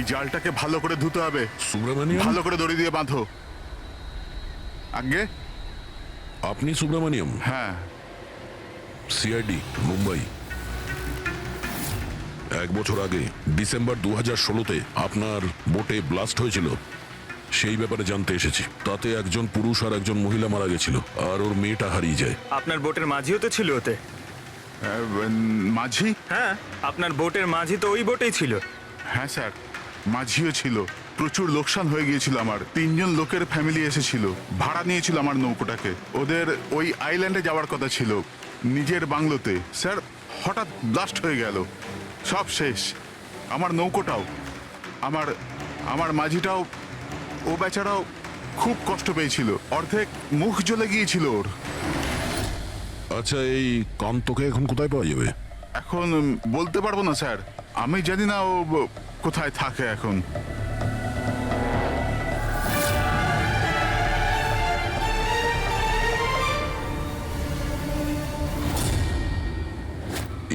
জালটাকে ভালো করে ধুতে হবে। সুব্রমণিয়াম, ভালো করে দড়ি দিয়ে বাঁধো। আগে আপনি সুব্রমণিয়াম? হ্যাঁ। সিআইডি, মুম্বাই। 1 বছর আগে ডিসেম্বর 2016-তে আপনার বোটে ব্লাস্ট হয়েছিল, সেই ব্যাপারে জানতে এসেছি। তাতে একজন পুরুষ আর একজন মহিলা মারা গেছিল, আর ওর মেয়েটা হারিয়ে যায়। আপনার বোটের মাঝিও তো ছিল ওতে। মাঝি? হ্যাঁ, আপনার বোটের মাঝি তো ওই বোটেই ছিল। হ্যাঁ স্যার, মাঝিও ছিল। প্রচুর লোকসান হয়ে গিয়েছিল আমার। 3 জন লোকের ফ্যামিলি এসেছিল, ভাড়া নিয়েছিল আমার নৌকোটাকে। ওদের ওই আইল্যান্ডে যাওয়ার কথা ছিল, নিজের বাংলোতে। স্যার, হঠাৎ ব্লাস্ট হয়ে গেল, সব শেষ। আমার নৌকোটাও, আমার আমার মাঝিটাও, ও বেচারাও খুব কষ্ট পেয়েছিল। অর্ধেক মুখ জ্বলে গিয়েছিল ওর। আচ্ছা, এই কান্তকে এখন কোথায় পাওয়া যাবে? এখন বলতে পারবো না স্যার, আমি জানি না ও কোথায় থাকে এখন।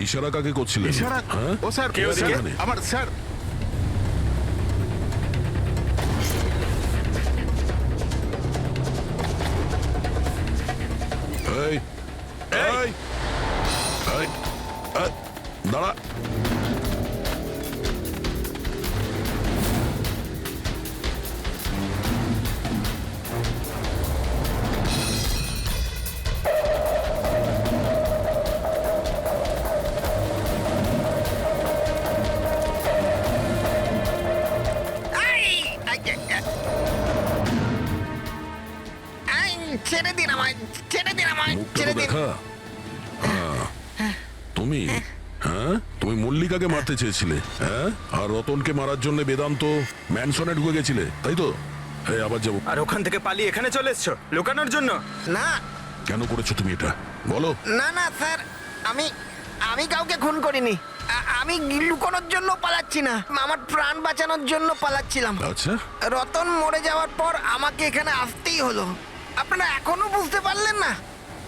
ইশারা কাকে করছিলেন? ইশারা? হ্যাঁ? ও স্যার, কে ওদিকে? স্যার, আমার স্যার। এই এই এই, দাঁড়া। ছেড়ে দিন আমায়, ছেড়ে দিন আমায়, মুখটা ছেড়ে তো দিন। দেখা। তুমি, হ্যাঁ, তুমি মল্লিকাকে মারতে চেয়েছিলে, হ্যাঁ, আর রতনকে মারার জন্য বেদান্ত ম্যানসনে ঢুকে গেছিলে, তাই তো? এই আবার যাবো। আর ওখান থেকে পালিয়ে এখানে চলে এসছো লুকানোর জন্য? না কেন করেছো তুমি এটা, বলো? না না স্যার, আমি আমি কাউকে খুন করিনি। আমি লুকোনোর জন্য পালাচ্ছি না, আমার প্রাণ বাঁচানোর জন্য পালাচ্ছিলাম। আচ্ছা, রতন মরে যাওয়ার পর আমাকে এখানে আসতেই হলো। আপনারা এখনো বুঝতে পারলেন না?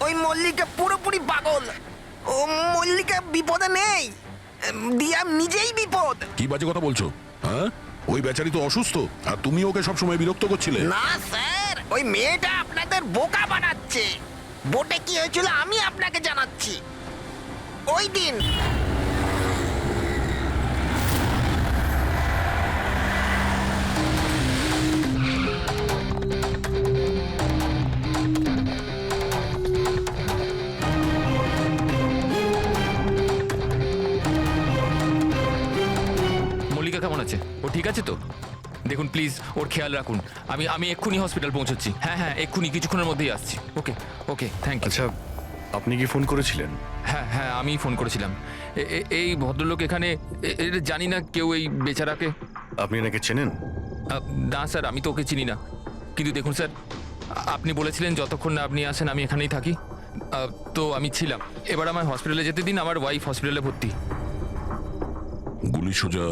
ওই মল্লিকা পুরোপুরি পাগল। ও মল্লিকা বিপদে নেই, দিয়া নিজেই বিপদ। কি বাজে কথা বলছো? হ্যাঁ, ওই বেচারি তো অসুস্থ, আর তুমি ওকে সবসময় বিরক্ত করছিলে। না স্যার, ওই মেয়েটা আপনাদের বোকা বানাচ্ছে। বোটে কি হয়েছিল আমি আপনাকে জানাচ্ছি। ওই দিন মল্লিকা কেমন আছে? ও ঠিক আছে তো? দেখুন প্লিজ, ওর খেয়াল রাখুন। আমি আমি এক্ষুনি হসপিটাল পৌঁছচ্ছি। হ্যাঁ হ্যাঁ, এক্ষুনি, কিছুক্ষণের মধ্যেই আসছি। ওকে ওকে, থ্যাংক ইউ। আচ্ছা, আপনি কি ফোন করেছিলেন? হ্যাঁ হ্যাঁ, আমি ফোন করেছিলাম। এই ভদ্রলোক এখানে, জানি না কেউ এই বেচারাকে। আপনি এনাকে চেনেন? না স্যার, আমি তো ওকে চিনি না। কিন্তু দেখুন স্যার, আপনি বলেছিলেন যতক্ষণ না আপনি আসেন আমি এখানেই থাকি। তো আমি ছিলাম। এবার আমার হসপিটালে যেতে দিন, আমার ওয়াইফ হসপিটালে ভর্তি। গুলি সোজা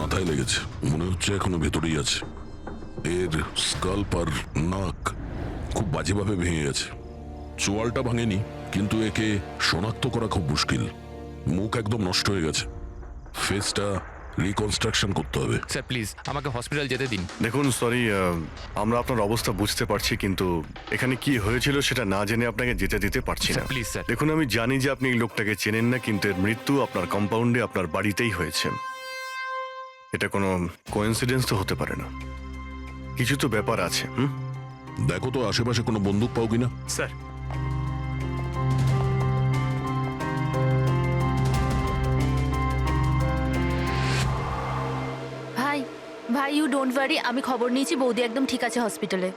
মাথায় লেগেছে, মনে হচ্ছে এখনো ভেতরেই আছে। এর স্কাল্প আর নাক খুব বাজেভাবে ভেঙে গেছে। চোয়ালটা ভাঙেনি, কিন্তু একে শনাক্ত করা খুব মুশকিল। মুখ একদম নষ্ট হয়ে গেছে, ফেসটা রিকনস্ট্রাকশন করতে হবে। স্যার প্লিজ, আমাকে হসপিটাল যেতে দিন। দেখুন, সরি, আমরা আপনার অবস্থা বুঝতে পারছি, কিন্তু এখানে কি হয়েছিল সেটা না জেনে আপনাকে যেতে দিতে পারছি না। Sir please sir. দেখুন, আমি জানি যে আপনি এই লোকটাকে চেনেন না, কিন্তু এর মৃত্যু আপনার কম্পাউন্ডে, আপনার বাড়িতেই হয়েছে। এটা কোনো কোইন্সিডেন্স তো হতে পারে না, কিছু তো ব্যাপার আছে। দেখো তো আশেপাশে কোনো বন্দুক পাও কিনা। স্যার, ভাই ভাই, ইউ ডোন্ট ওয়ারি, আমি খবর নিয়েছি, বৌদি একদম ঠিক আছে হসপিটালে।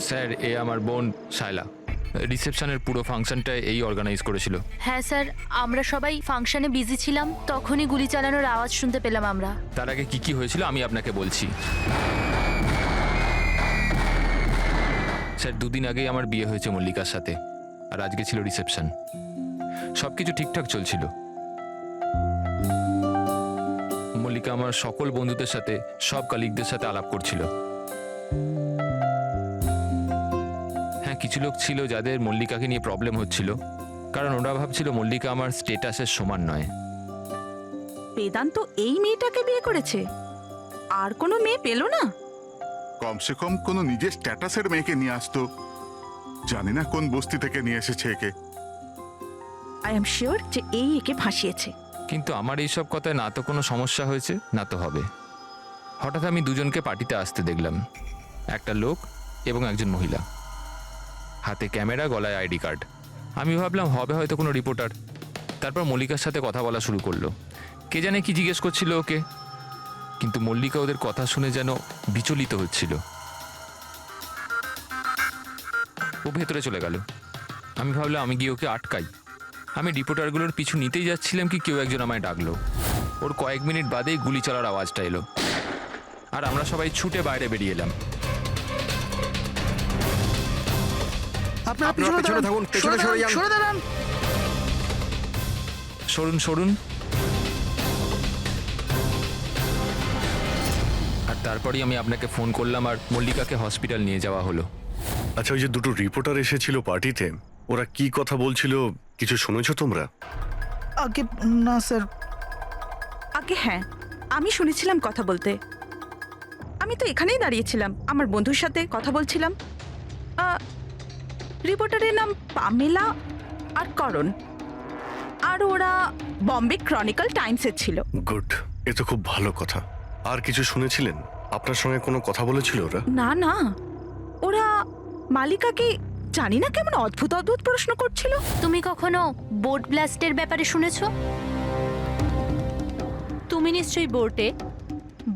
স্যার, এ আমার বোন শায়লা। রিসেপশনের পুরো ফাংশনটা এই অর্গানাইজ করেছিল। হ্যাঁ স্যার, আমরা সবাই ফাংশনে বিজি ছিলাম, তখনই গুলি চালানোর আওয়াজ শুনতে পেলাম আমরা। তার আগে কি কি হয়েছিল আমি আপনাকে বলছি। স্যার, 2 দিন আগেই আমার বিয়ে হয়েছে মল্লিকার সাথে, আর আজকে ছিল রিসেপশন। সবকিছু ঠিকঠাক চলছিল। মল্লিকা আমার সকল বন্ধুদের সাথে, সব কালিগদের সাথে আলাপ করছিল। হ্যাঁ, কিছু লোক ছিল যাদের মল্লিকাকে নিয়ে প্রবলেম হচ্ছিল, কারণ ওরা ভাবছিল মল্লিকা আমার স্টেটাসের সমান নয়। বেদান্ত এই মেয়েটাকে বিয়ে করেছে, আর কোনো মেয়ে পেলো না? কমসে কম কোনো নিজের স্ট্যাটাসের মেয়েকে নিয়ে আসতো। জানি না কোন বস্তি থেকে নিয়ে এসেছে একে। আই এম শিওর যে এই একে ফাঁসিয়েছে। কিন্তু আমার এইসব কথায় না তো কোনো সমস্যা হয়েছে না তো হবে। হঠাৎ আমি দুজনকে পার্টিতে আসতে দেখলাম, একটা লোক এবং একজন মহিলা, হাতে ক্যামেরা, গলায় আইডি কার্ড। আমি ভাবলাম হবে হয়তো কোনো রিপোর্টার। তারপর মল্লিকার সাথে কথা বলা শুরু করলো। কে জানে কি জিজ্ঞেস করছিল ওকে, কিন্তু মল্লিকা ওদের কথা শুনে যেন বিচলিত হচ্ছিল। ও ভেতরে চলে গেল। আমি ভাবলাম আমি গিয়ে ওকে আটকাই। আমি রিপোর্টারগুলোর পিছু নিতেই যাচ্ছিলাম কি কেউ একজন আমায় ডাকলো। ওর কয়েক মিনিট বাদেই গুলি চলার আওয়াজটা এলো, আর আমরা সবাই ছুটে বাইরে বেরিয়ে এলাম। আপনারা পেছনে থাকুন, পেছনে সরে যান। সরে দাঁড়ান। সরুন সরুন। আর তারপরেই আমি আপনাকে ফোন করলাম আর মল্লিকাকে হসপিটাল নিয়ে যাওয়া হলো। আচ্ছা, ওই যে দুটো রিপোর্টার এসেছিল পার্টিতে, ওরা কি কথা বলছিল কিছু শুনেছো তোমরা? আগে না স্যার। আগে হ্যাঁ, আমি শুনেছিলাম কথা বলতে। আমি তো এখানেই দাঁড়িয়েছিলাম, আমার বন্ধুর সাথে কথা বলছিলাম। রিপোর্টারের নাম পামেলা আর করণ, আর ওরা বম্বে ক্রনিকল টাইমসের ছিল। গুড, এ তো খুব ভালো কথা। আর কিছু শুনেছিলেন? আপনার সঙ্গে কোনো কথা বলেছিল ওরা? না না, ওরা মালিকাকে জানি না কেমন অদ্ভুত অদ্ভুত প্রশ্ন করছিল। তুমি কখনো বোট ব্লাস্টের ব্যাপারে শুনেছো? তুমি নিশ্চয়ই বোটে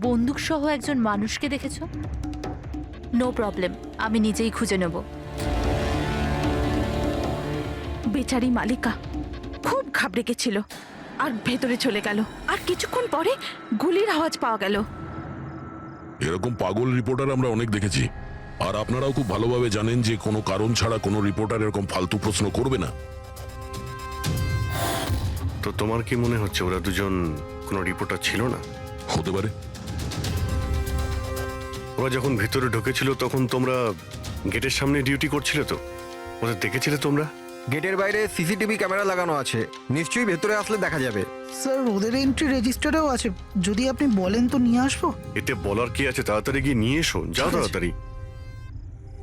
বন্দুক সহ একজন মানুষকে দেখেছো। নো প্রবলেম, আমি নিজেই খুঁজে নেব। বেচারি মালিকা খুব ঘাবড়ে গেছিল আর ভেতরে চলে গেল। আর কিছুক্ষণ পরে গুলির আওয়াজ পাওয়া গেল। এরকম পাগল রিপোর্টার আমরা অনেক দেখেছি, আর আপনারাও খুব ভালোভাবে জানেন যে কোনো কারণ ছাড়া কোনো রিপোর্টার এরকম ফালতু প্রশ্ন করবে না। তো তোমার কি মনে হচ্ছে ওরা দুজন কোনো রিপোর্টার ছিল না? হতে পারে। ওরা যখন ভিতরে ঢুকেছিল তখন তোমরা গেটের সামনে ডিউটি করছিলে, তো ওদের দেখেছিলে তোমরা? গেটের বাইরে সিসিটিভি ক্যামেরা লাগানো আছে, নিশ্চয়ই ভেতরে আসলে দেখা যাবে। স্যার ওদের এন্ট্রি রেজিস্টারেও আছে, যদি আপনি বলেন তো নিয়ে আসবো। এতে বলার কি আছে? তাড়াতাড়ি গিয়ে নিয়ে এসো, যাও তাড়াতাড়ি।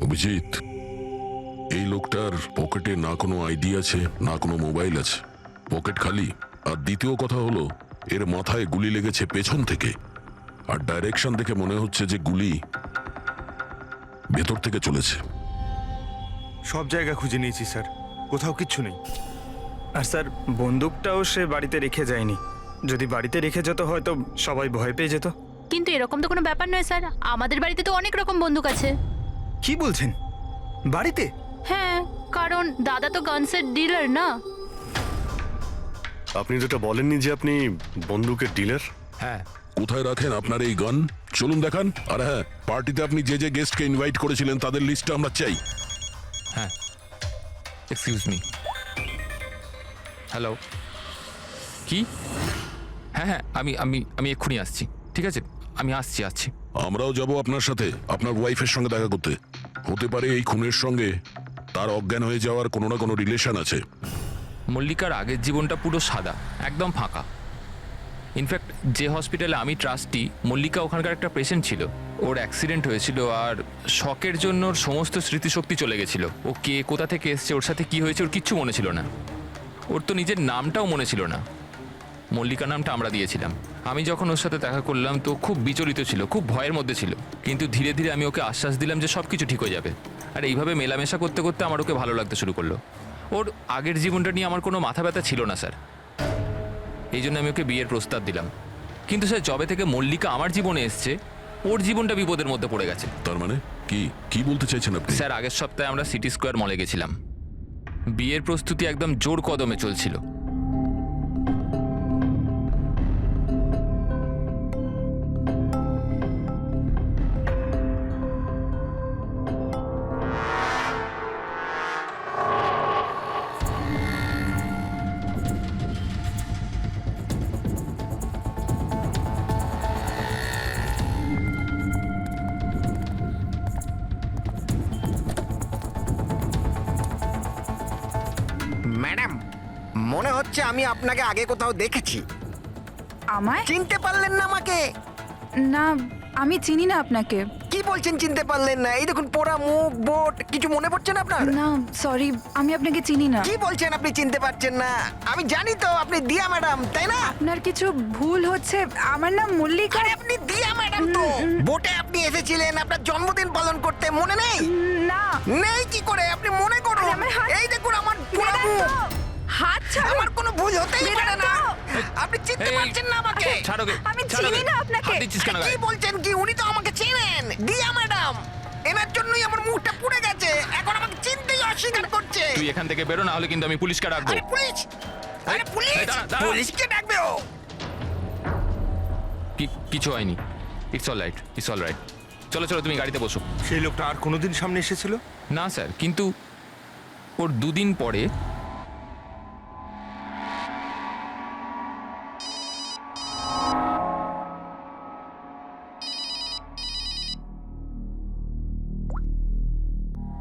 অভিজিৎ, এই লোকটার পকেটে না কোনো আইডি আছে না কোনো মোবাইল আছে, পকেট খালি। আর দ্বিতীয় কথা হলো এর মাথায় গুলি লেগেছে পেছন থেকে, আর ডাইরেকশন দেখে মনে হচ্ছে যে গুলি ভেতর থেকে চলেছে। সব জায়গা খুঁজে নিয়েছি স্যার, কোথাও কিচ্ছু নেই। আর স্যার বন্দুকটাও সে বাড়িতে রেখে যায়নি। যদি বাড়িতে রেখে যেত হয়তো সবাই ভয় পেয়ে যেত। কিন্তু এরকম তো কোনো ব্যাপার নয় স্যার, আমাদের বাড়িতে তো অনেক রকম বন্দুক আছে। কি বলছেন? বাড়িতে? হ্যাঁ, কারণ দাদা তো গানসের ডিলার না। আপনি যেটা বলেননি যে আপনি বন্দুকের ডিলার? হ্যাঁ। কোথায় রাখেন আপনার এই গান? চলুন দেখান। আর হ্যাঁ, পার্টিতে আপনি যে যে গেস্টকে ইনভাইট করেছিলেন তাদের লিস্টটা আমরা চাই। হ্যাঁ, এক্সকিউজ মি। হ্যালো, কি? হ্যাঁ হ্যাঁ, আমি আমি আমি এক্ষুনি আসছি। ঠিক আছে, আমি আসছি। আমরাও যাব আপনার সাথে আপনার ওয়াইফের সঙ্গে দেখা করতে। হতে পারে এই খুনের সঙ্গে তার অজ্ঞান হয়ে যাওয়ার কোনো না কোনো রিলেশন আছে। মল্লিকার আগের জীবনটা পুরো সাদা, একদম ফাঁকা। ইনফ্যাক্ট যে হসপিটালে আমি ট্রাস্টি, মল্লিকা ওখানকার একটা পেশেন্ট ছিল। ওর অ্যাক্সিডেন্ট হয়েছিল আর শকের জন্য ওর সমস্ত স্মৃতিশক্তি চলে গেছিল। ও কে, কোথা থেকে এসছে, ওর সাথে কি হয়েছে ওর কিচ্ছু মনে ছিল না। ওর তো নিজের নামটাও মনে ছিল না। মল্লিকা নামটা আমরা দিয়েছিলাম। আমি যখন ওর সাথে দেখা করলাম তো খুব বিচলিত ছিল, খুব ভয়ের মধ্যে ছিল। কিন্তু ধীরে ধীরে আমি ওকে আশ্বাস দিলাম যে সব কিছু ঠিক হয়ে যাবে। আর এইভাবে মেলামেশা করতে করতে আমার ওকে ভালো লাগতে শুরু করলো। ওর আগের জীবনটা নিয়ে আমার কোনো মাথা ব্যথা ছিল না স্যার, এই জন্য আমি ওকে বিয়ের প্রস্তাব দিলাম। কিন্তু স্যার যবে থেকে মল্লিকা আমার জীবনে এসছে ওর জীবনটা বিপদের মধ্যে পড়ে গেছে। তার মানে কি কি বলতে চাইছেন আপনি? স্যার আগের সপ্তাহে আমরা সিটি স্কোয়ার মলে গেছিলাম। বিয়ের প্রস্তুতি একদম জোর কদমে চলছিল। ম্যাডাম, মনে হচ্ছে আমি আপনাকে আগে কোথাও দেখেছি। আমায়? চিনতে পারলেন না আমাকে? না, আমি চিনি না আপনাকে। কি বলছেন চিনতে পারলেন না? এই দেখুন পোড়া মুখ, বোট, কিছু মনে পড়ছে না আপনার? না, সরি, আমি আপনাকে চিনি না। কি বলছেন আপনি চিনতে পারছেন না? আমি জানি তো আপনি দিয়া ম্যাডাম, তাই না? আপনার কিছু ভুল হচ্ছে। আমার নাম মল্লিকা। আরে আপনি দিয়া ম্যাডাম তো। বোটে আপনি এসেছিলেন আপনার জন্মদিন পালন করতে, মনে নেই? না, নেই কি করে? আপনি মনে করুন। আরে আমার হাত- এই দেখুন আমার পোড়া মুখ। হাত ছাড়ো। আমার কোনো ভুল হতেই পারে না। আপনি চিনতে এই, পারছেন না আমাকে? ছাড়ো গে, আমি ছাড়ো চিনি গে। না আপনাকে। হাত দিচ্ছিস কেন কি গায়ে? বলছেন কি? উনি তো আমাকে চেনেন, দিয়া ম্যাডাম। এনার জন্যই আমার মুখটা পুড়ে গেছে, এখন আমাকে চিনতেই অস্বীকার করছে। তুই এখান থেকে বেরো, না হলে কিন্তু আমি পুলিশকে ডাকবো। আরে পুলিশ, আরে পুলিশ, এই, দাঁড়া, দাঁড়া। পুলিশকে ডাকবে ও। কিছু হয়নি। It's all right, it's all right. চলো চলো, তুমি গাড়িতে বসো। সেই লোকটা আর কোনোদিন সামনে এসেছিল? না স্যার, কিন্তু ওর দুদিন পরে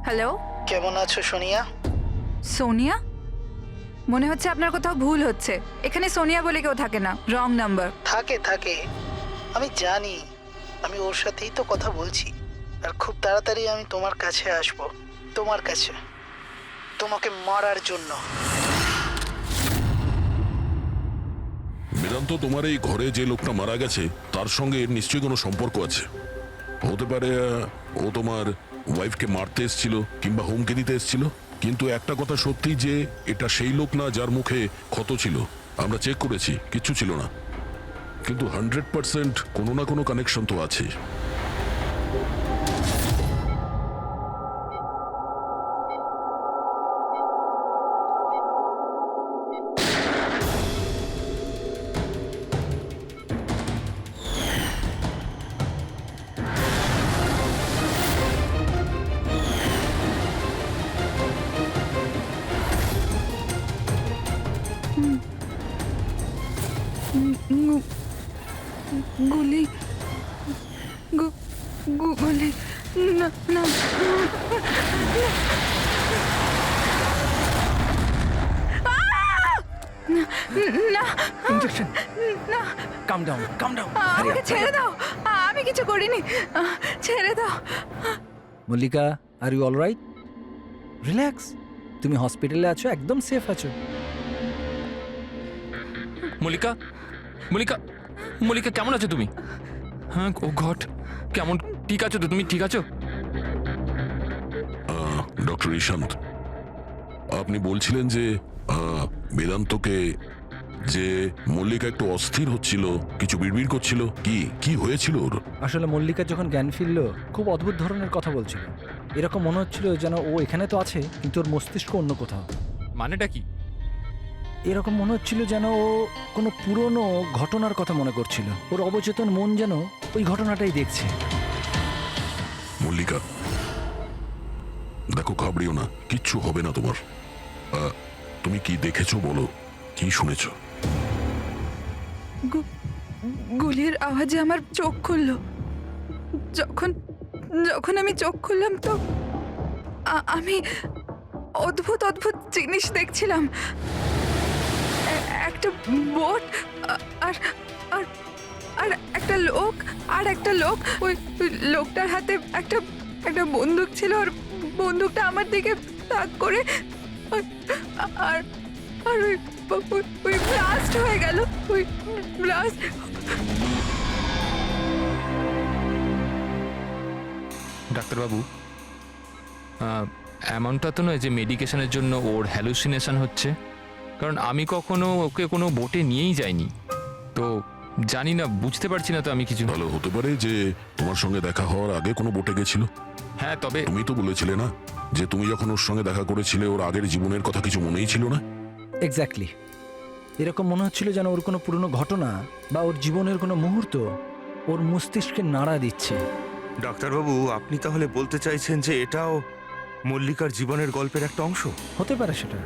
হ্যালো, কেমন আছো সোনিয়া? সোনিয়া? মনে হচ্ছে আপনার কোথাও ভুল হচ্ছে। এখানে সোনিয়া বলে কেউ থাকে না, রং নাম্বার। থাকে থাকে, আমি জানি। আমি ওর সাথেই তো কথা বলছি। আর খুব তাড়াতাড়ি আমি তোমার কাছে আসব, তোমার কাছে, তোমাকে মারার জন্য। বেদান্ত, তোমার এই ঘরে যে লোকটা মারা গেছে তার সঙ্গে এর নিশ্চয়ই কোনো সম্পর্ক আছে। হতে পারে ও তোমার ওয়াইফকে মারতে এসেছিল কিংবা হুমকি দিতে এসেছিল। কিন্তু একটা কথা সত্যি যে এটা সেই লোক না যার মুখে ক্ষত ছিল। আমরা চেক করেছি, কিচ্ছু ছিল না। কিন্তু 100% কোনো না কোনো কানেকশন তো আছে। গুলি, গুলি, না না, injection. Calm down, calm down. আমাকে ছেড়ে দাও, আমি কিছু করিনি, ছেড়ে দাও। Mallika, are you all right? Relax, তুমি হসপিটালে আছো, একদম সেফ আছো। মল্লিকা, মল্লিকা, মল্লিকা, কেমন আছো তুমি? হ্যাঁ, ও গড, কেমন, ঠিক আছো তো তুমি? ঠিক আছো? ডক্টর ঈশান্ত, আপনি বলছিলেন যে বেদান্তকে, যে মল্লিকা একটু অস্থির হচ্ছিল, কিছু বিড়বিড় করছিল। কি হয়েছিল ওর? আসলে মল্লিকা যখন জ্ঞান ফিরল খুব অদ্ভুত ধরনের কথা বলছিল। এরকম মনে হচ্ছিল যেন ও এখানে তো আছে কিন্তু ওর মস্তিষ্ক অন্য কোথাও। মানেটা কি? এরকম মনে হচ্ছিল যেন ও কোনো পুরনো ঘটনার কথা মনে করছিল। ওর অবচেতন মন যেন ওই ঘটনাটাই দেখছে। মল্লিকা, দেখো, ঘাবড়িও না, কিচ্ছু হবে না তোমার। তুমি কি দেখেছো বলো, কি শুনেছো? গুলির আওয়াজে আমার চোখ খুলল। যখন যখন আমি চোখ খুললাম তো আমি অদ্ভুত অদ্ভুত জিনিস দেখছিলাম। একটা বোট, আর আর আর একটা লোক, ওই লোকটার হাতে একটা একটা বন্দুক ছিল। আর বন্দুকটা আমার দিকে তাক করে, আর আর ওই ব্লাস্ট হয়ে গেল, ওই ব্লাস্ট। ডাক্তারবাবু, এমনটা তো নয় যে মেডিকেশনের জন্য ওর হ্যালুসিনেশন হচ্ছে, কারণ আমি কখনো ওকে কোনো বোটে নিয়েই যাইনি, তো জানি না, বুঝতে পারছি না তো আমি কিছু। ভালো হতে পারে যে তোমার সঙ্গে দেখা হওয়ার আগে কোনো বোটে গেছিল। হ্যাঁ, তবে তুমি তো বলেছিলে না যে তুমি যখন ওর সঙ্গে দেখা করেছিলে ওর আগের জীবনের কথা কিছু মনেই ছিল না। এক্স্যাক্টলি, এরকম মনে হচ্ছিল যেন ওর কোনো পুরনো ঘটনা বা ওর জীবনের কোনো মুহূর্ত ওর মস্তিষ্কে নাড়া দিচ্ছে। ডাক্তারবাবু, আপনি তাহলে বলতে চাইছেন যে এটাও মল্লিকার জীবনের গল্পের একটা অংশ? হতে পারে সেটা।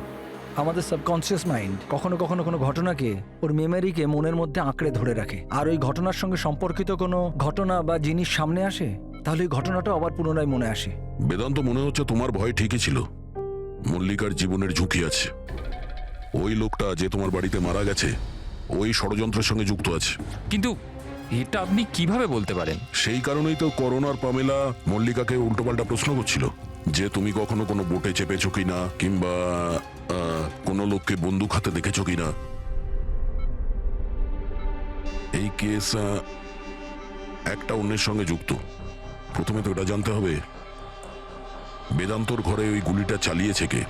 আমাদের সাবকনসিয়াস মাইন্ড কখনো কখনো কোনো ঘটনাকে, ওর মেমোরিকে মনের মধ্যে আঁকড়ে ধরে রাখে। আর ওই ঘটনার সঙ্গে সম্পর্কিত কোনো ঘটনা বা জিনিস সামনে আসে, তাহলে ওই ঘটনাটা আবার পুনরায় মনে আসে। বেদান্ত, মনে হচ্ছে তোমার ভয় ঠিকই ছিল। মল্লিকার জীবনের ঝুঁকি আছে। ওই লোকটা যে তোমার বাড়িতে মারা গেছে, ওই ষড়যন্ত্রের সঙ্গে যুক্ত আছে। কিন্তু এটা আপনি কিভাবে বলতে পারেন? সেই কারণেই তো করোনার পামেলা মল্লিকাকে উল্টোপাল্টা প্রশ্ন করছিল যে তুমি কখনো কোনো বোটে চেপেছো কিনা, কিংবা কোনো লোককে বন্দুক হাতে দেখেছো কিনা। এই কেস একটা অন্যের সঙ্গে যুক্ত। প্রথমে তো এটা জানতে হবে বেদান্তর ঘরে ওই গুলিটা চালিয়েছে কে।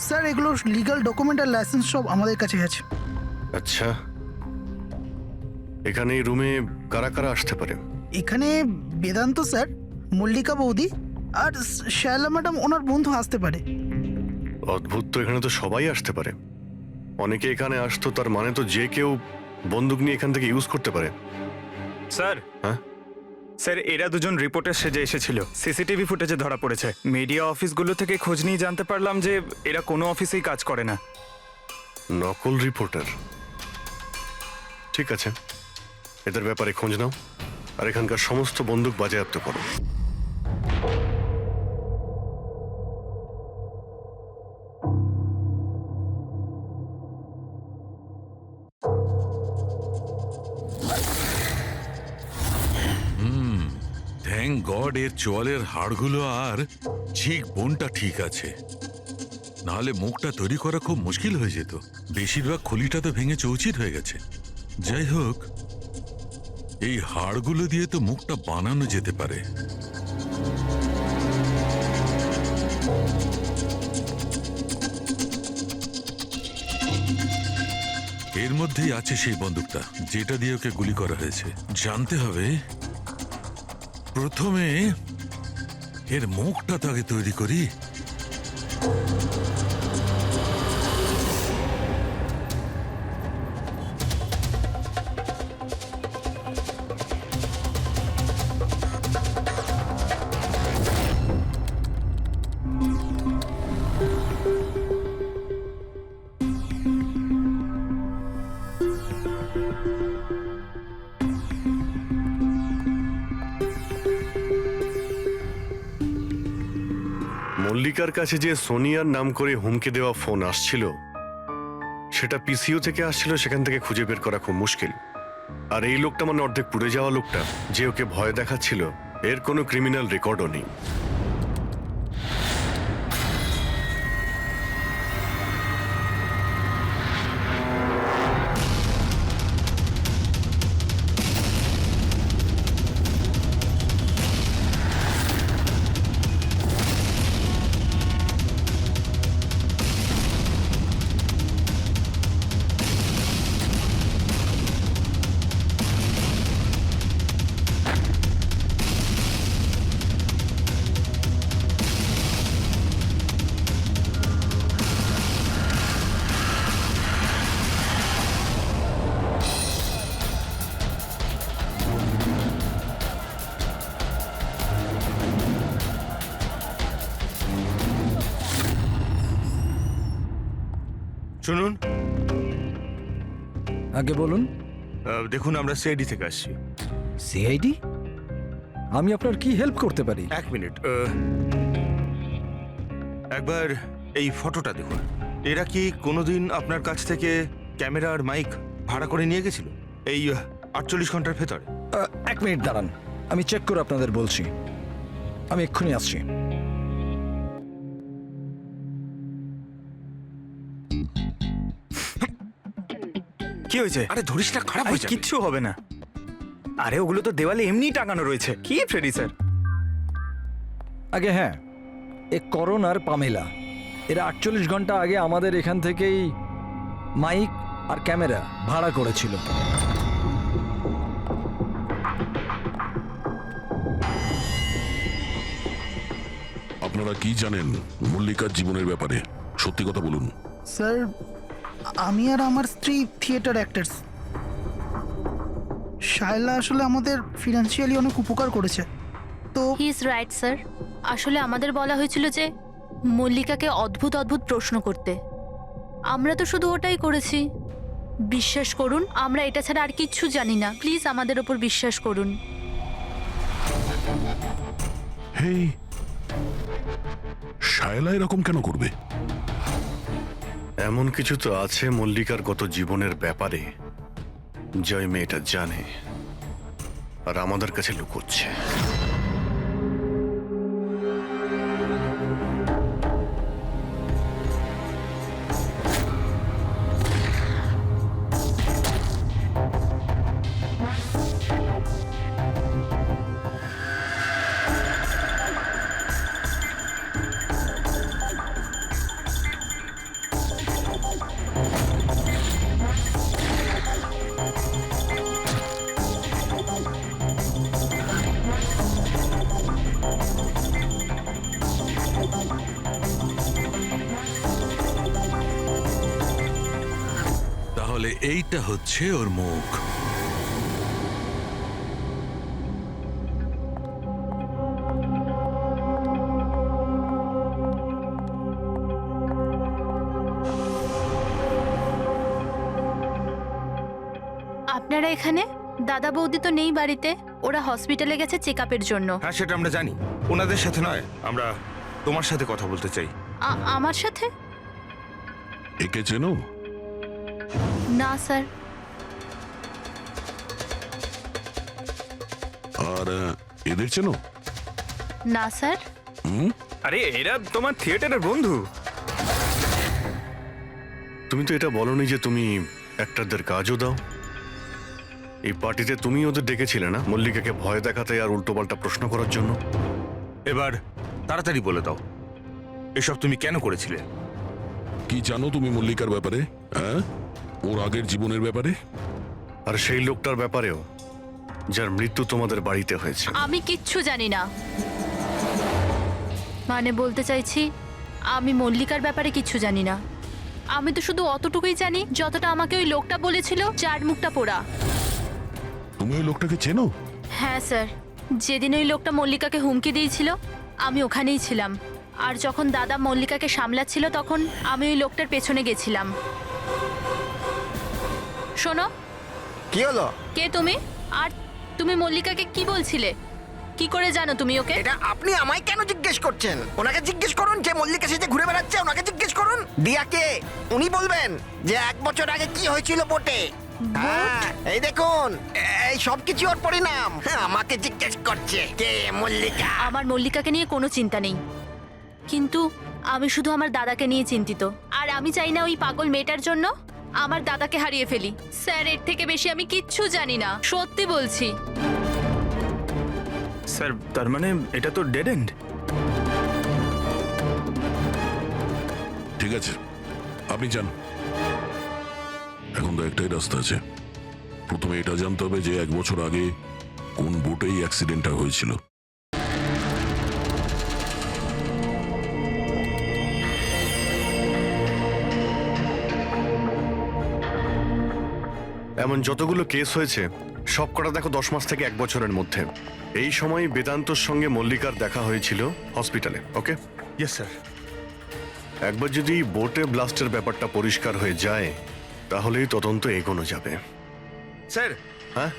স্যার এগুলো লিগ্যাল ডকুমেন্ট আর লাইসেন্স সব আমাদের কাছে আছে। আচ্ছা, এখানে এই রুমে কারা কারা আসতে পারে? এখানে বেদান্ত স্যার, মল্লিকা বৌদি আর শায়লা ম্যাডাম ওনার বন্ধু আসতে পারে। অদ্ভুত তো, এখানে তো সবাই আসতে পারে। অনেকে এখানে আসতো, তার মানে তো যে কেউ বন্দুক নিয়ে এখান থেকে ইউজ করতে পারে। স্যার, হ্যাঁ স্যার এরা দুজন রিপোর্টার সেজে এসেছিল, সিসিটিভি ফুটেজে ধরা পড়েছে। মিডিয়া অফিসগুলো থেকে খোঁজ নিয়ে জানতে পারলাম যে এরা কোনো অফিসেই কাজ করে না। নকল রিপোর্টার? ঠিক আছে, এদের ব্যাপারে খোঁজ নাও আর এখানকার সমস্ত বন্দুক বাজেয়াপ্ত করো। থ্যাংক গড এর চোয়ালের হাড়গুলো আর চিক বোনটা ঠিক আছে, নাহলে মুখটা তৈরি করা খুব মুশকিল হয়ে যেত। বেশিরভাগ খলিটা তো ভেঙে চৌচির হয়ে গেছে। যাই হোক, এই হাড়গুলো দিয়ে তো মুখটা বানানো যেতে পারে। এর মধ্যেই আছে সেই বন্দুকটা যেটা দিয়ে ওকে গুলি করা হয়েছে। জানতে হবে প্রথমে এর মুখটা তো আগে তৈরি করি। মল্লিকার কাছে যে সোনিয়ার নাম করে হুমকি দেওয়া ফোন আসছিল, সেটা পিসিও থেকে আসছিল, সেখান থেকে খুঁজে বের করা খুব মুশকিল। আর এই লোকটা মানে অর্ধেক পুড়ে যাওয়া লোকটা যে ওকে ভয় দেখাচ্ছিল, এর কোনো ক্রিমিনাল রেকর্ডও নেই। শুনুন, আগে বলুন। দেখুন আমরা সিআইডি থেকে আসছি। সিআইডি? আমি আপনার কি হেল্প করতে পারি? এক মিনিট, একবার এই ফটোটা দেখুন। এরা কি কোনোদিন আপনার কাছ থেকে ক্যামেরা আর মাইক ভাড়া করে নিয়ে গেছিল এই 48 ঘন্টার ভেতরে? এক মিনিট দাঁড়ান, আমি চেক করে আপনাদের বলছি। আমি এক্ষুনি আসছি। কি হয়েছে? আরে ধরিস না, খারাপ হয়ে যাবে। কিচ্ছু হবে না। আরে ওগুলো তো দেওয়ালে এমনি টাঙানো রয়েছে। কি ফ্রেডি স্যার? আগে হ্যাঁ, এ করোনার পামেলা, এরা 48 ঘন্টা আগে আমাদের এখান থেকেই মাইক আর ক্যামেরা ভাড়া করেছিল। আপনারা কি জানেন মল্লিকার জীবনের ব্যাপারে? সত্যি কথা বলুন। স্যার আমি আর আমার স্ত্রী থিয়েটার অ্যাক্টার্স। শায়লা আসলে আমাদের ফিনান্সিয়ালি অনেক উপকার করেছে। তো হি ইজ রাইট স্যার। আসলে আমাদের বলা হয়েছিল যে মল্লিকাকে অদ্ভুত অদ্ভুত প্রশ্ন করতে, আমরা তো শুধু ওটাই করেছি। বিশ্বাস করুন, আমরা এটা ছাড়া আর কিচ্ছু জানি না। প্লিজ আমাদের ওপর বিশ্বাস করুন। হেই, শায়লা এরকম কেন করবে? এমন কিছু তো আছে মল্লিকার গত জীবনের ব্যাপারে যে ওই মেয়েটা জানে আর আমাদের কাছে লুকোচ্ছে। তাহলে এইটা হচ্ছে ওর মুখ। আপনারা এখানে? দাদা বৌদি তো নেই বাড়িতে, ওরা হসপিটালে গেছে চেক আপের জন্য। হ্যাঁ, সেটা আমরা জানি। ওনাদের সাথে নয়, আমরা তোমার সাথে কথা বলতে চাই। আমার সাথে? একে চেনো? না স্যার। আর এদের চেনো? না স্যার। আরে এরা তোমার থিয়েটারের বন্ধু। তুমি তো এটা বলনি যে তুমি অ্যাক্টরদের কাজও দাও। এই পার্টিতে তুমি ওদের ডেকেছিলে না, মল্লিকাকে ভয় দেখাতে আর উল্টোপাল্টা প্রশ্ন করার জন্য? এবার তাড়াতাড়ি বলে দাও, এসব তুমি কেন করেছিলে? কি জানো তুমি মল্লিকার ব্যাপারে? হ্যাঁ, ওর আগের জীবনের ব্যাপারে? আর সেই লোকটার ব্যাপারেও যার মৃত্যু তোমাদের বাড়িতে হয়েছে। আমি কিচ্ছু জানি না। মানে বলতে চাইছি, আমি মল্লিকার ব্যাপারে কিচ্ছু জানি না। আমি তো শুধু অতটুকুই জানি যতটা আমাকে ওই লোকটা বলেছিল, যার মুখটা পোড়া। তুমি ওই লোকটাকে চেনো? হ্যাঁ স্যার, যেদিন ওই লোকটা মল্লিকাকে হুমকি দিয়েছিল আমি ওখানেই ছিলাম। আর যখন দাদা মল্লিকাকে সামলাচ্ছিল তখন আমি ওই লোকটার পেছনে গেছিলাম। শোনো। কি হলো? কে তুমি? আর তুমি মল্লিকাকে কি বলছিলে? কি করে জানো তুমি ওকে? এটা আপনি আমায় কেন জিজ্ঞেস করছেন? ওনাকে জিজ্ঞেস করুন, যে মল্লিকা সাথে ঘুরে বেড়াচ্ছে ওনাকে জিজ্ঞেস করুন। দিয়াকে উনি বলবেন যে 1 বছর আগে কি হয়েছিল বোটে। হ্যাঁ, এই দেখুন, এই সব কিছু ওর পরিণাম। আমাকে জিজ্ঞেস করছে কে মল্লিকা। আমার মল্লিকাকে নিয়ে কোনো চিন্তা নেই, কিন্তু আমি শুধু আমার দাদাকে নিয়ে চিন্তিত। আর আমি চাই না ওই পাগল মেয়েটার জন্য আমার দাদাকে হারিয়ে ফেলি। স্যার, এর থেকে বেশি আমি কিচ্ছু জানি না, সত্যি বলছি। স্যার, তার মানে এটা তো ডেড এন্ড। ঠিক আছে, আপনি যান। এখন তো একটাই রাস্তা আছে। প্রথমে এটা জানতে হবে যে 1 বছর আগে কোন বোটেই অ্যাক্সিডেন্টটা হয়েছিল। এমন যতগুলো কেস হয়েছে সব কটা দেখো 10 মাস থেকে 1 বছরের মধ্যে। এই সময় বেদান্তর সঙ্গে মল্লিকার দেখা হয়েছিল হসপিটালে। ওকে? Yes sir. একবার যদি বোটে ব্লাস্টের ব্যাপারটা পরিষ্কার হয়ে যায় তাহলেই তদন্ত এগোনো যাবে। স্যার, হ্যাঁ,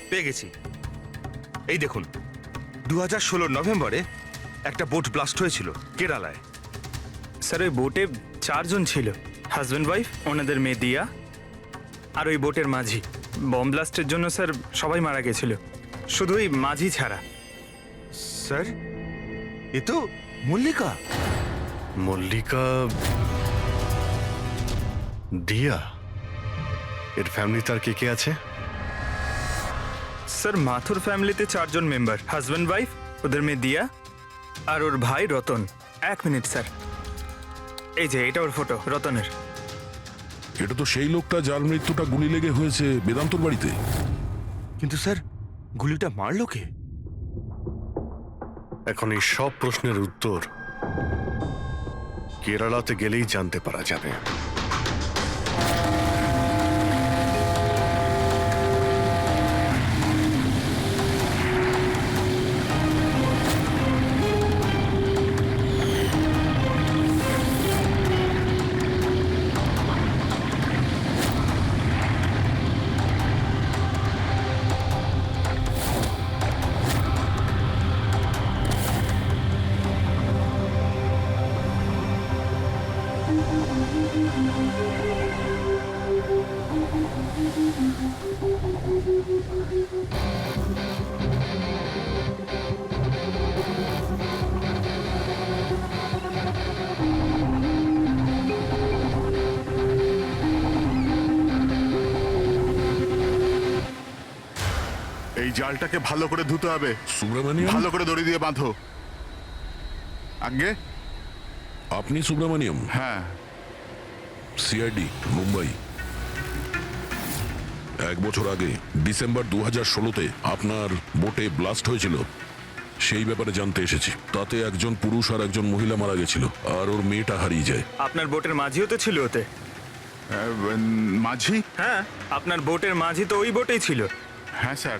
পেয়ে গেছি। এই দেখুন, 2016 নভেম্বরে একটা বোট ব্লাস্ট হয়েছিল কেরালায়। স্যার, ওই বোটে 4 জন ছিল, হাজব্যান্ড ওয়াইফ, ওনাদের মেয়ে দিয়া, আর ওই বোটের মাঝি। বম ব্লাস্টের জন্য স্যার সবাই মারা গেছিল, শুধু ওই মাঝি ছাড়া। স্যার, এ তো মল্লিকা। মল্লিকা, দিয়া, এর ফ্যামিলি তার কে কে আছে? স্যার, মাথুর ফ্যামিলিতে 4 জন মেম্বার, হাজব্যান্ড ওয়াইফ, ওদের মেয়ে দিয়া আর ওর ভাই রতন। 1 মিনিট স্যার, এই যে এটা ওর ফটো, রতনের। এটা তো সেই লোকটা যার মৃত্যুটা গুলি লেগে হয়েছে বেদান্তর বাড়িতে। কিন্তু স্যার, গুলিটা মারলো কে? এখন এই সব প্রশ্নের উত্তর কেরালাতে গেলেই জানতে পারা যাবে। এই জালটাকে ভালো করে ধুতে হবে, সুব্রমণিয়াম, ভালো করে দড়ি দিয়ে বাঁধো। আগে আপনি সুব্রমণিয়াম? হ্যাঁ, সিআইডি, মুম্বাই। 1 বছর আগে ডিসেম্বর 2016-তে আপনার বোটে ব্লাস্ট হয়েছিল, সেই ব্যাপারে জানতে এসেছি। তাতে একজন পুরুষ আর একজন মহিলা মারা গেছিল, আর ওর মেয়েটা হারিয়ে যায়। আপনার বোটের মাঝিও তো ছিল ওতে। মাঝি? হ্যাঁ, আপনার বোটের মাঝি তো ওই বোটেই ছিল। হ্যাঁ স্যার,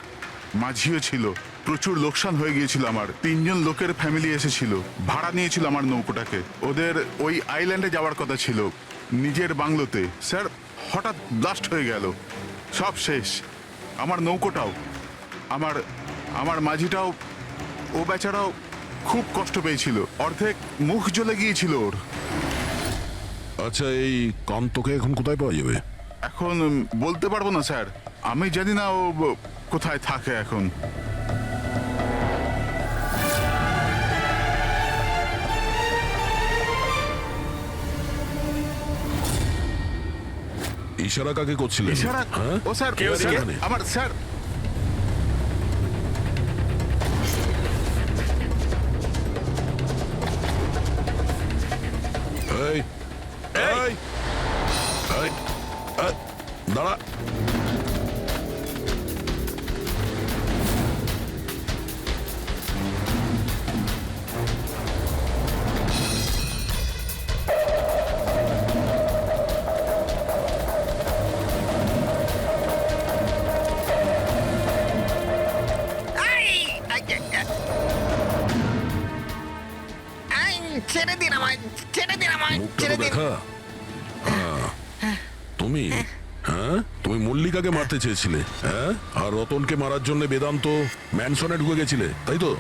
মাঝিও ছিল। প্রচুর লোকসান হয়ে গিয়েছিল আমার। 3 জন লোকের ফ্যামিলি এসেছিল, ভাড়া নিয়েছিল আমার নৌকোটাকে। ওদের ওই আইল্যান্ডে যাওয়ার কথা ছিল, নিজের বাংলোতে। স্যার, হঠাৎ ব্লাস্ট হয়ে গেল, সব শেষ। আমার নৌকোটাও, আমার আমার মাঝিটাও, ও বেচারাও খুব কষ্ট পেয়েছিল। অর্ধেক মুখ জ্বলে গিয়েছিল ওর। আচ্ছা, এই কান্তকে এখন কোথায় পাওয়া যাবে? এখন বলতে পারবো না স্যার, আমি জানি না ও কোথায় থাকে এখন। ইশারা কাকে করছিলেন? ইশারা? হ্যাঁ? ও স্যার, কে ওদিকে? স্যার, আমার স্যার। এই, এই, এই, এই, দাঁড়া। I! I, I, I. I, ছেড়ে দিন আমায়, ছেড়ে দিন আমায়, মুখটা ছেড়ে তো দিন। দেখা। তুমি, হ্যাঁ, তুমি মল্লিকাকে মারতে চেয়েছিলে, হ্যাঁ, আর রতনকে মারার জন্য বেদান্ত ম্যানসনে ঢুকে গেছিলে, তাই তো?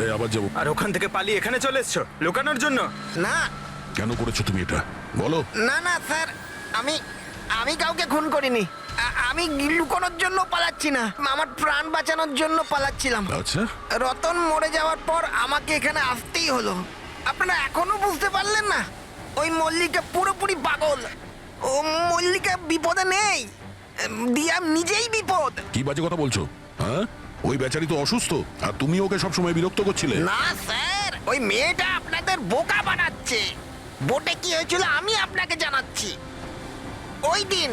এই, আবার যাবো। আর ওখান থেকে পালিয়ে এখানে চলে এসছো লুকানোর জন্য? না, কেন করেছো তুমি এটা, বলো? না, না স্যার, আমি আমি কাউকে খুন করিনি। আমি লুকোনোর জন্য পালাচ্ছি না, আমার প্রাণ বাঁচানোর জন্য পালাচ্ছিলাম। আচ্ছা, রতন মরে যাওয়ার পর আমাকে এখানে আসতেই হলো। আপনারা এখনো বুঝতে পারলেন না? ওই মল্লিকা পুরোপুরি পাগল। ও মল্লিকা বিপদে নেই, দিয়া নিজেই বিপদ। কি বাজে কথা বলছো? হ্যাঁ, ওই বেচারি তো অসুস্থ, আর তুমি ওকে সবসময় বিরক্ত করছিলে। না স্যার, ওই মেয়েটা আপনাদের বোকা বানাচ্ছে। বোটে কি হয়েছিল আমি আপনাকে জানাচ্ছি। ওই দিন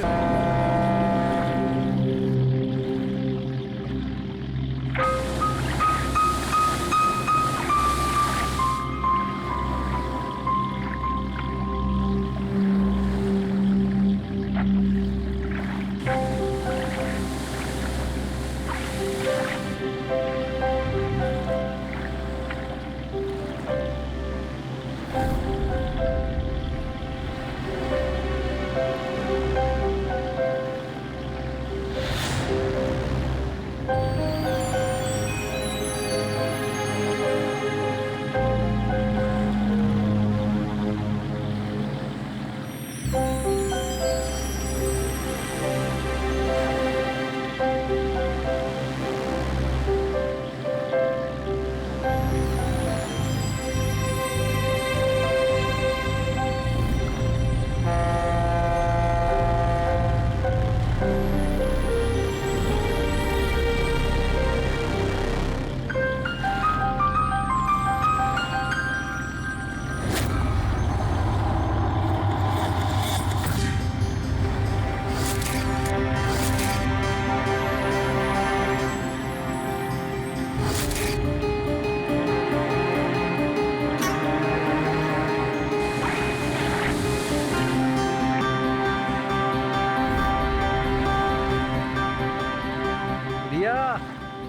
রিয়া,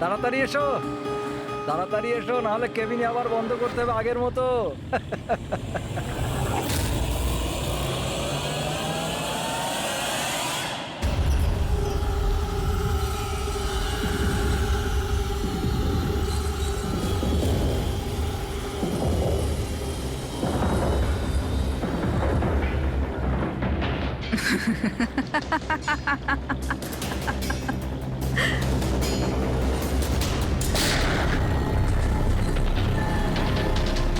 তাড়াতাড়ি এসো, তাড়াতাড়ি এসো, নাহলে কেবিনে আবার বন্ধ করতে হবে আগের মতো।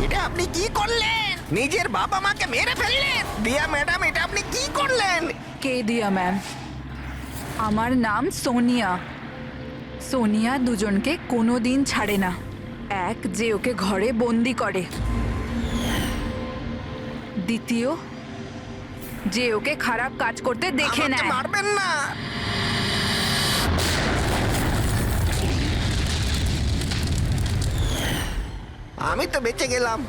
এটা আপনি কি করলেন? নিজের বাবা মাকে মেরে ফেললেন। দিয়া ম্যাডাম, এটা আপনি কি করলেন? কে দিয়া ম্যাম? আমার নাম সোনিয়া। সোনিয়া দুজনকে কোনোদিন ছাড়ে না। এক, যে ওকে ঘরে বন্দি করে। দ্বিতীয়, যে ওকে খারাপ কাজ করতে দেখে আমাকে নেয়। মারবেন না। আমি তো বেঁচে গেলাম,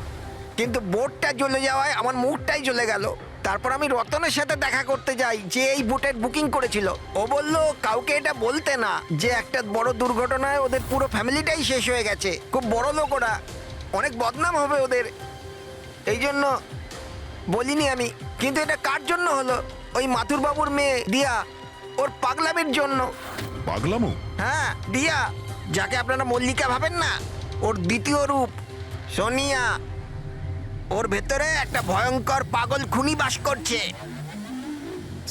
কিন্তু বোটটা জ্বলে যাওয়ায় আমার মুখটাই জ্বলে গেল। তারপর আমি রতনের সাথে দেখা করতে যাই, যে এই বোটের বুকিং করেছিল। ও বলল কাউকে এটা বলতে না, যে একটা বড় দুর্ঘটনায় ওদের পুরো ফ্যামিলিটাই শেষ হয়ে গেছে। খুব বড় লোক ওরা, অনেক বদনাম হবে ওদের, এই জন্য বলিনি আমি। কিন্তু এটা কার জন্য হলো? ওই মাথুর বাবুর মেয়ে দিয়া, ওর পাগলামির জন্য। পাগলামো? হ্যাঁ, দিয়া, যাকে আপনারা মল্লিকা ভাবেন না, ওর দ্বিতীয় রূপ সোনিয়া। ওর ভেতরে একটা ভয়ঙ্কর পাগল খুনি বাস করছে।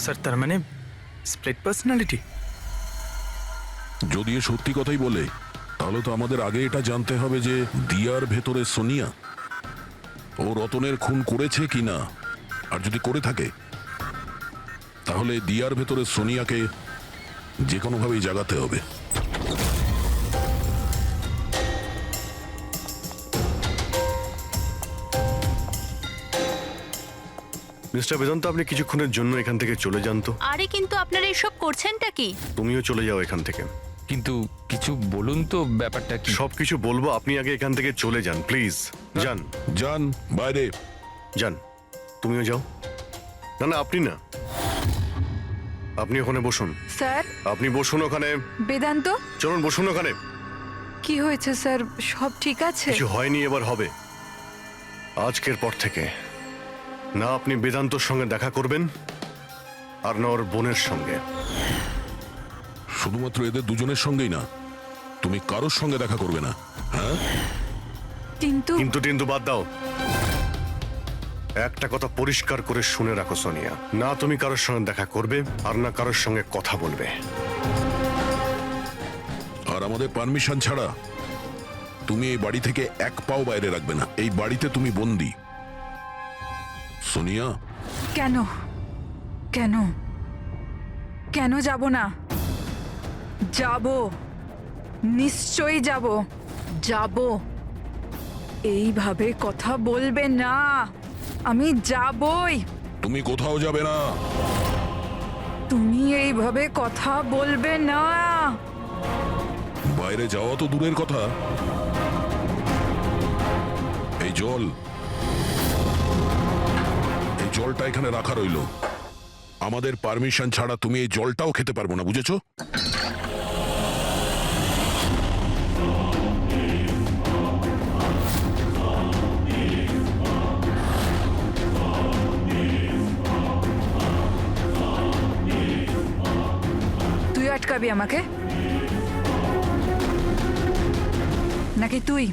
স্যার, তার মানে স্প্লিট পার্সোনালিটি? যদি এ সত্যি কথাই বলে, তাহলে তো আমাদের আগে এটা জানতে হবে যে দিয়ার ভেতরে সোনিয়া ও রতনের খুন করেছে কিনা। আর যদি করে থাকে, তাহলে দিয়ার ভেতরে সোনিয়াকে যে কোনোভাবেই জাগাতে হবে। মিস্টার বেদান্ত, আপনি কিছুক্ষণের জন্য এখান থেকে চলে যান তো। আরে কিন্তু আপনারা এসব করছেনটা কি? তুমিও চলে যাও এখান থেকে। কিন্তু কিছু বলুন তো, ব্যাপারটা কি? সবকিছু বলবো, আপনি আগে এখান থেকে চলে যান প্লিজ। যান যান বাইরে। যান, তুমিও যাও। না না, আপনি না, আপনি ওখানে বসুন। স্যার, আপনি বসুন ওখানে। বেদান্ত, চলুন বসুন ওখানে। কি হয়েছে স্যার? সব ঠিক আছে? কিছু হয়নি, এবার হবে। আজকের পর থেকে না আপনি বেদান্তর সঙ্গে দেখা করবেন, আর না ওর বোনের সঙ্গে। শুধুমাত্র এদের দুজনের সঙ্গেই না, তুমি কারোর সঙ্গে দেখা করবে না। হ্যাঁ, কিন্তু কিন্তু বাদ দাও। একটা কথা পরিষ্কার করে শুনে রাখো সোনিয়া, না তুমি কারোর সঙ্গে দেখা করবে, আর না কারোর সঙ্গে কথা বলবে। আর আমাদের পারমিশন ছাড়া তুমি এই বাড়ি থেকে এক পাও বাইরে রাখবে না। এই বাড়িতে তুমি বন্দি। সোনিয়া, কেন কেন কেন যাব না? যাব, নিশ্চয়ই যাব। যাব। এইভাবে কথা বলবে না, আমি যাবই। তুমি কোথাও যাবে না। তুমি এইভাবে কথা বলবে না। বাইরে যাওয়া তো দূরের কথা, এই জলটা এখানে রাখা রইলো। আমাদের পারমিশন ছাড়া তুমি এই জলটাও খেতে পারবো না, বুঝেছো? তুই আটকাবি আমাকে নাকি তুই?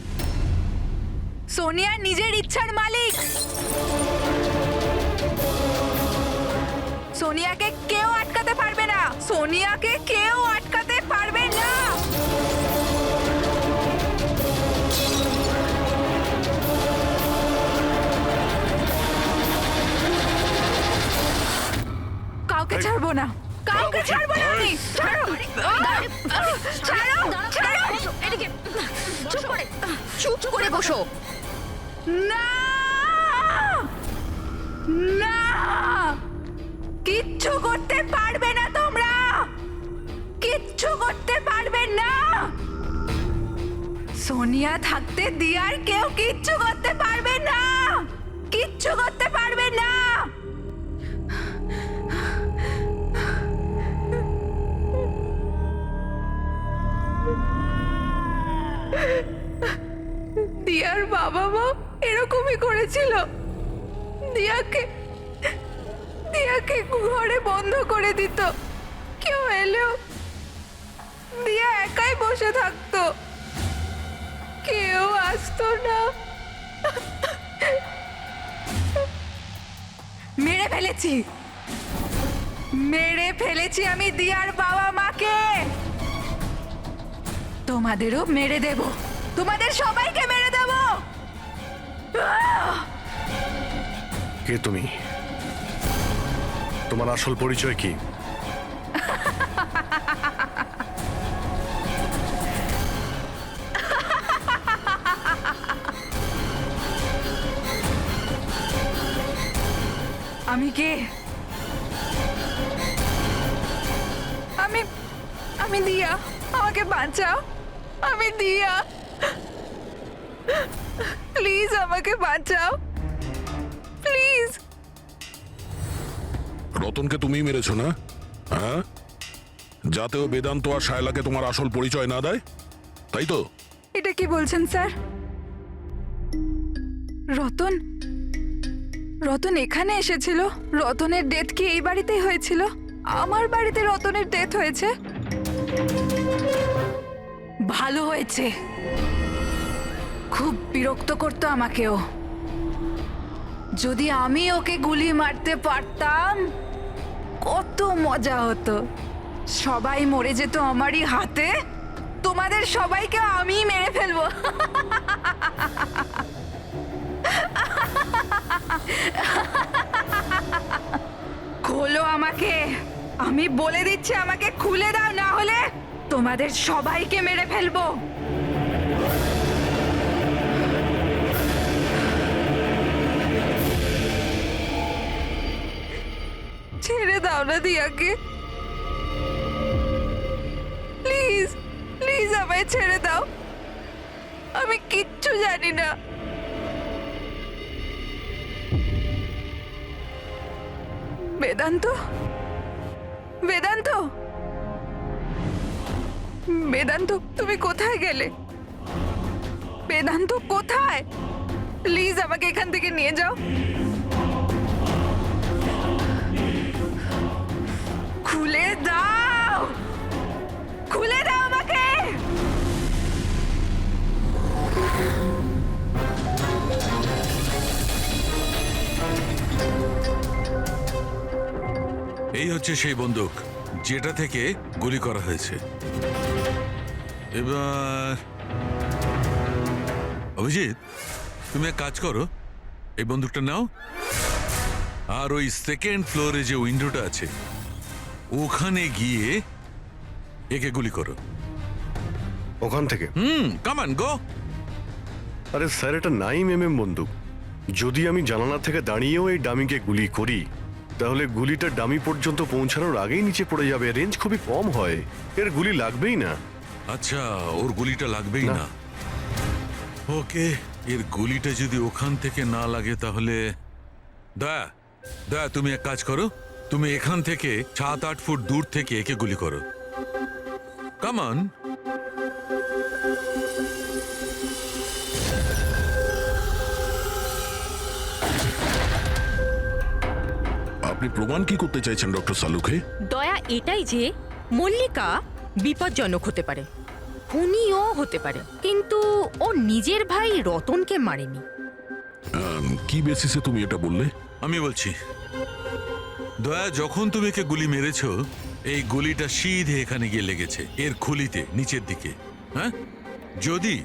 সোনিয়া নিজের ইচ্ছার মালিক। সোনিয়াকে কেউ আটকাতে পারবে না। সোনিয়াকে কেউ আটকাতে পারবে না। কাউকে ছাড়বো না, কাউকে ছাড়বো না আমি। ছাড়ো, ছাড়ো, ছাড়ো। এদিকে চুপ করে বসো। না, না, কিচ্ছু করতে পারবে না তোমরা, কিচ্ছু করতে পারবে না। সোনিয়া থাকতে দিয়ার কেউ কিচ্ছু করতে পারবে না, কিচ্ছু করতে পারবে না। দিয়ার বাবা মা এরকমই করেছিল। দিয়াকে ঘরে বন্ধ করে দিত। কেউ এলেও দিয়া একাই বসে থাকতো, কেউ আসতো না। মেরে ফেলেছি, মেরে ফেলেছি আমি দিয়ার বাবা মাকে। তোমাদেরও মেরে দেব, তোমাদের সবাইকে মেরে দেব। কে তুমি? তোমার আসল পরিচয় কি? আমি কে? আমি দিয়া। আমাকে বাঁচাও, আমি দিয়া। প্লিজ আমাকে বাঁচাও, প্লিজ। রতনকে তুমি মেরেছো না? হ্যাঁ, যাতে ও বেদান্ত আর শায়লাকে তোমার আসল পরিচয় না দেয়, তাই তো? এটা কি বলছেন স্যার? রতন রতন এখানে এসেছিল? রতনের ডেথ কি এই বাড়িতেই হয়েছিল? আমার বাড়িতে রতনের ডেথ হয়েছে? ভালো হয়েছে। খুব বিরক্ত করতো আমাকেও। যদি আমি ওকে গুলি মারতে পারতাম কত মজা হতো। সবাই মরে যেত আমারই হাতে, তোমাদের সবাইকে আমি মেরে ফেলবো। খোলো আমাকে, আমি বলে দিচ্ছি, আমাকে খুলে দাও, না হলে তোমাদের সবাইকে মেরে ফেলবো। ছেড়ে দাও না দিয়াকে, প্লিজ প্লিজ আমায় ছেড়ে দাও। আমি কিচ্ছু জানি না। বেদান্ত, বেদান্ত, বেদান্ত, তুমি কোথায় গেলে? বেদান্ত কোথায়? প্লিজ আমাকে এখান থেকে নিয়ে যাও। খুলে দাও, খুলে দাও আমাকে। এই হচ্ছে সেই বন্দুক যেটা থেকে গুলি করা হয়েছে। এবার অভিজিৎ, তুমি এক কাজ করো, এই বন্দুকটা নাও আর ওই সেকেন্ড ফ্লোরে যে উইন্ডোটা আছে ওখানে গিয়ে একে গুলি করো। ওখান থেকে? Come on go. আরে স্যার, এটা 9mm বন্দুক। যদি আমি জানালা থেকে দাঁড়িয়েও এই ডামিকে গুলি করি তাহলে গুলিটা ডামি পর্যন্ত পৌঁছানোর আগেই নিচে পড়ে যাবে। রেঞ্জ খুবই কম হয়, এর গুলি লাগবেই না। আচ্ছা, ওর গুলিটা লাগবেই না। ওকে, এর গুলিটা যদি ওখান থেকে না লাগে তাহলে দয়া দয়া তুমি এক কাজ করো, তুমি এখান থেকে 7-8 ফুট দূর থেকে একে গুলি করো। Come on. আপনি প্রমাণ কি করতে চাইছেন ডক্টর সালুখে? দয়া এটাই যে মল্লিকা বিপজ্জনক হতে পারে, খুনিও হতে পারে, কিন্তু ও নিজের ভাই রতনকে মারেনি। কি বেসিসে তুমি এটা বললে? আমি বলছি, দয়া, যখন তুমি একে গুলি মেরেছো এই গুলিটা সিধে এখানে গিয়ে লেগেছে এর খুলিতে নিচের দিকে। হ্যাঁ, যদি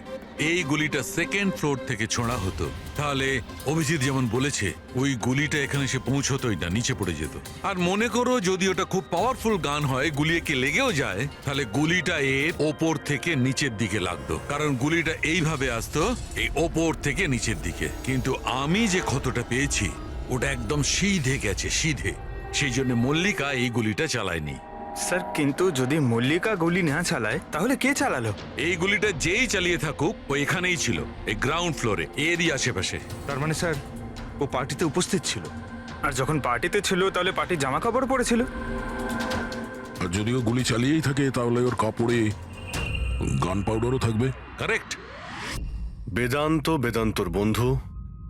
এই গুলিটা সেকেন্ড ফ্লোর থেকে ছোঁড়া হতো তাহলে অভিজিৎ যেমন বলেছে ওই গুলিটা এখানে এসে পৌঁছতোই না, নিচে পড়ে যেত। আর মনে করো যদি ওটা খুব পাওয়ারফুল গান হয়, গুলি একে লেগেও যায়, তাহলে গুলিটা এর ওপর থেকে নিচের দিকে লাগতো, কারণ গুলিটা এইভাবে আসতো এই ওপর থেকে নিচের দিকে। কিন্তু আমি যে ক্ষতটা পেয়েছি ওটা একদম সিধে গেছে, সিধে। সেই জন্য মল্লিকা এই গুলিটা চালায়নি। স্যার, কিন্তু যদি মল্লিকা গুলি না চালায় তাহলে কে চালালো? এই গুলিটা যেই চালিয়ে থাকুক ও এখানেই ছিল, এই গ্রাউন্ড ফ্লোরে, এরই আশেপাশে। তার মানে স্যার ও পার্টিতে উপস্থিত ছিল, আর যখন পার্টিতে ছিল তাহলে পার্টির জামা কাপড় পরেছিল। আর যদিও গুলি চালিয়েই থাকে তাহলে ওর কাপড়ে গান পাউডারও থাকবে। কারেক্ট। বেদান্ত, বেদান্তর বন্ধু,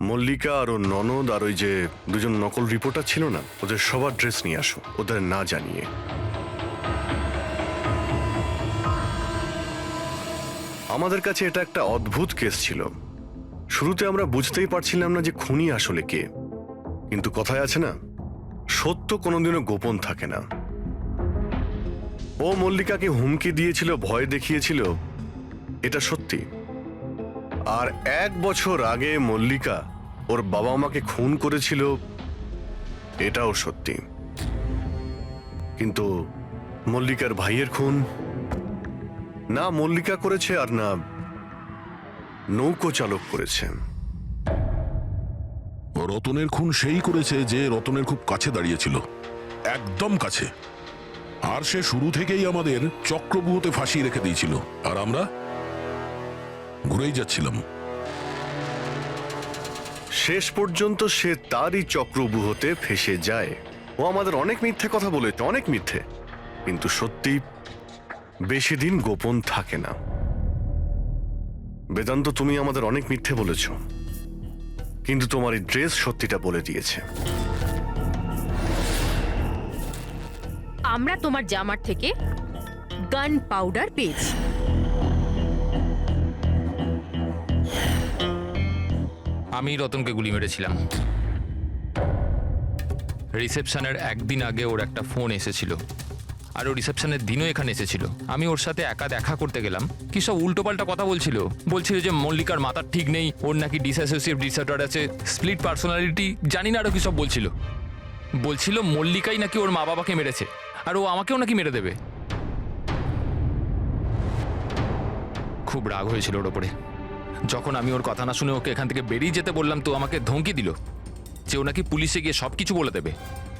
মল্লিকা আর ওর ননদ আর ওই যে দুজন নকল রিপোর্টার ছিল না, ওদের সবার ড্রেস নিয়ে আসো, ওদের না জানিয়ে। আমাদের কাছে এটা একটা অদ্ভুত কেস ছিল। শুরুতে আমরা বুঝতেই পারছিলাম না যে খুনি আসলে কে। কিন্তু কথায় আছে না, সত্য কোনোদিনও গোপন থাকে না। ও মল্লিকাকে হুমকি দিয়েছিল, ভয় দেখিয়েছিল, এটা সত্যি। আর 1 বছর আগে মল্লিকা ওর বাবা মাকে খুন করেছিল, এটাও সত্যি। কিন্তু মল্লিকার ভাইয়ের খুন না মল্লিকা করেছে আর না নৌকো চালক করেছে। রতনের খুন সেই করেছে যে রতনের খুব কাছে দাঁড়িয়েছিল, একদম কাছে। আর সে শুরু থেকেই আমাদের চক্রব্যূহতে ফাঁসিয়ে রেখে দিয়েছিল, আর আমরা ঘুরেই যাচ্ছিলাম। শেষ পর্যন্ত সে তারই চক্রব্যূহতে ফেসে যায়। ও আমাদের অনেক মিথ্যে কথা বলেছে, অনেক মিথ্যে, কিন্তু সত্যি বেশি দিন গোপন থাকে না। বেদান্ত, তুমি আমাদের অনেক মিথ্যে বলেছ, কিন্তু তোমার এই ড্রেস সত্যিটা বলে দিয়েছে। আমরা তোমার জামার থেকে গান পাউডার পেয়েছি। আমি রতনকে গুলি মেরেছিলাম। রিসেপশনের একদিন আগে ওর একটা ফোন এসেছিল, আর ও রিসেপশনের দিনও এখানে এসেছিল। আমি ওর সাথে একা দেখা করতে গেলাম, কি সব উল্টোপাল্টা কথা বলছিল। যে মল্লিকার মাথার ঠিক নেই, ওর নাকি ডিসঅ্যাসোসিয়েট ডিসঅর্ডার আছে, স্প্লিট পার্সোনালিটি, জানি না আরো কি সব বলছিল মল্লিকাই নাকি ওর মা বাবাকে মেরেছে, আর ও আমাকেও নাকি মেরে দেবে। খুব রাগ হয়েছিল ওর ওপরে। যখন আমি ওর কথা না শুনে ওকে এখান থেকে বেরিয়ে যেতে বললাম, তো আমাকে ধমকি দিল যে ও নাকি পুলিশে গিয়ে সব কিছু বলে দেবে।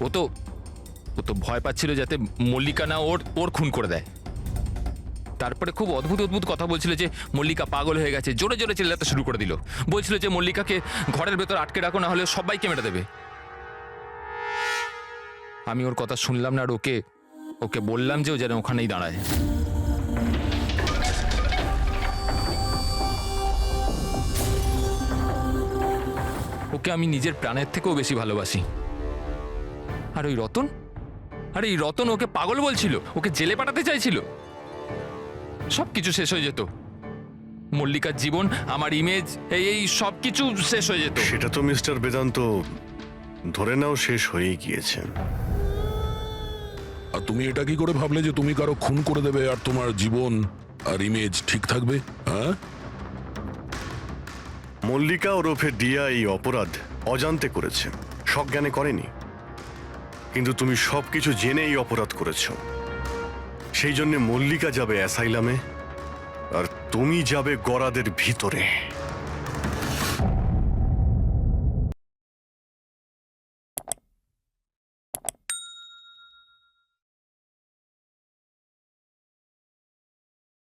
ও তো ভয় পাচ্ছিল যাতে মল্লিকা না ওর খুন করে দেয়। তারপরে খুব অদ্ভুত কথা বলছিল যে মল্লিকা পাগল হয়ে গেছে, জোরে জোরে চিল্লাতে শুরু করে দিল। বলছিল যে মল্লিকাকে ঘরের ভেতর আটকে রাখো, না হলে সবাইকে মেরে দেবে। আমি ওর কথা শুনলাম না, আর ওকে বললাম যে ও যেন ওখানেই দাঁড়ায়। ওকে আমি নিজের প্রাণের থেকেও বেশি ভালোবাসি। আর ওই রতন, এই রতন ওকে পাগল বলছিল, ওকে জেলে পাঠাতে চাইছিল। সবকিছু শেষ হয়ে যেত, মল্লিকার জীবন, আমার ইমেজ, এই সব কিছু শেষ হয়ে যেত। সেটা তো মিস্টার বেদান্ত ধরে নাও শেষ হয়েই গিয়েছে। আর তুমি এটা কি করে ভাবলে যে তুমি কারো খুন করে দেবে আর তোমার জীবন আর ইমেজ ঠিক থাকবে? হ্যাঁ, মল্লিকা ওরফে দিয়া এই অপরাধ অজান্তে করেছে, সজ্ঞানে করেনি। কিন্তু তুমি সবকিছু জেনে এই অপরাধ করেছ। সেই জন্য মল্লিকা যাবে অ্যাসাইলামে, আর তুমি যাবে গরাদের ভিতরে।